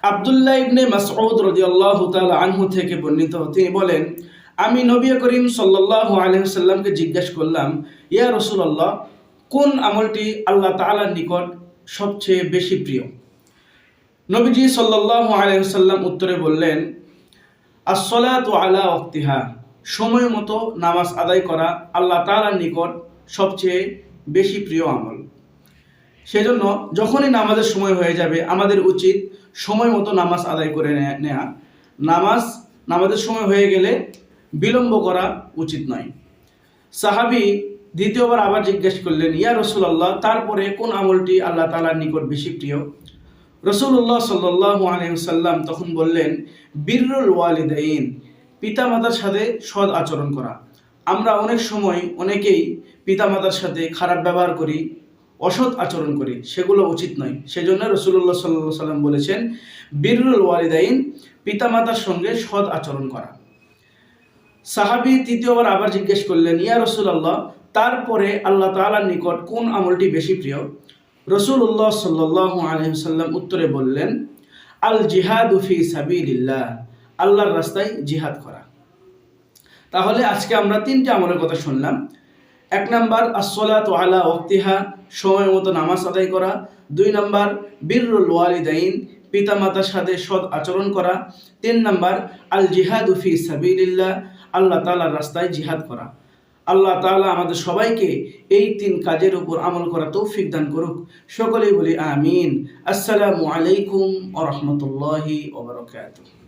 আব্দুল্লাহ ইবনে মাসউদ রাদিয়াল্লাহু তাআলা আনহু থেকে বর্ণিত, তিনি বলেন, আমি নবী করিম সাল্লাল্লাহু আলাইহি ওয়াসাল্লামকে জিজ্ঞেস করলাম, ইয়া রাসূলুল্লাহ, কোন আমলটি আল্লাহ তাআলার নিকট সবচেয়ে বেশি প্রিয়? নবীজি সাল্লাল্লাহু আলাইহি ওয়াসাল্লাম উত্তরে বললেন, আস-সালাতু আলা ওয়াক্তিহা, সময় মতো নামাজ আদায় করা আল্লাহ তাআলার নিকট সবচেয়ে বেশি প্রিয় আমল। সেজন্য যখনই নামাজের সময় হয়ে যাবে আমাদের উচিত সময় মতো নামাজ আদায় করে নেওয়া। নামাজের সময় হয়ে গেলে বিলম্ব করা উচিত নয়। সাহাবী দ্বিতীয়বার আবার জিজ্ঞেস করলেন, ইয়া রাসূলুল্লাহ, তারপরে কোন আমলটি আল্লাহ তাআলার নিকট বেশি প্রিয়? রাসূলুল্লাহ সাল্লাল্লাহু আলাইহি ওয়াসাল্লাম তখন বললেন, বিররুল ওয়ালিদাইন, পিতামাতার সাথে সৎ আচরণ করা। আমরা অনেক সময় অনেকেই পিতামাতার সাথে খারাপ ব্যবহার করি, অসৎ আচরণ করি, সেগুলো উচিত নয়। সেজন্য রাসূলুল্লাহ সাল্লাল্লাহু আলাইহি ওয়াসাল্লাম বলেছেন, বিররুল ওয়ালিদাইন, পিতামাতার সঙ্গে সৎ আচরণ করা। সাহাবী তৃতীয়বার আবার জিজ্ঞেস করলেন, ইয়া রাসূলুল্লাহ, তারপরে আল্লাহ তাআলার নিকট কোন আমলটি বেশি প্রিয়? রাসূলুল্লাহ সাল্লাল্লাহু আলাইহি ওয়াসাল্লাম উত্তরে বললেন, আল জিহাদু ফি সাবিলিল্লাহ, আল্লাহর রাস্তায় জিহাদ করা। তাহলে আজকে আমরা তিনটি আমলের কথা শুনলাম। 1 নাম্বার আস-সালাতু আলা ওয়াক্তিহা, সময় মতো নামাজ আদায় করা। 2 নাম্বার বিররুল ওয়ালিদাইন, পিতামাতার সাথে সৎ আচরণ করা। 3 নাম্বার আল জিহাদু ফি সাবিলিল্লাহ, আল্লাহ তাআলার রাস্তায় জিহাদ করা। আল্লাহ তাআলা আমাদের সবাইকে এই 3 কাজের উপর আমল করা তৌফিক দান করুক। সকলেই বলি আমিন। আসসালামু আলাইকুম ওয়া রাহমাতুল্লাহি ওয়া বারাকাতুহু।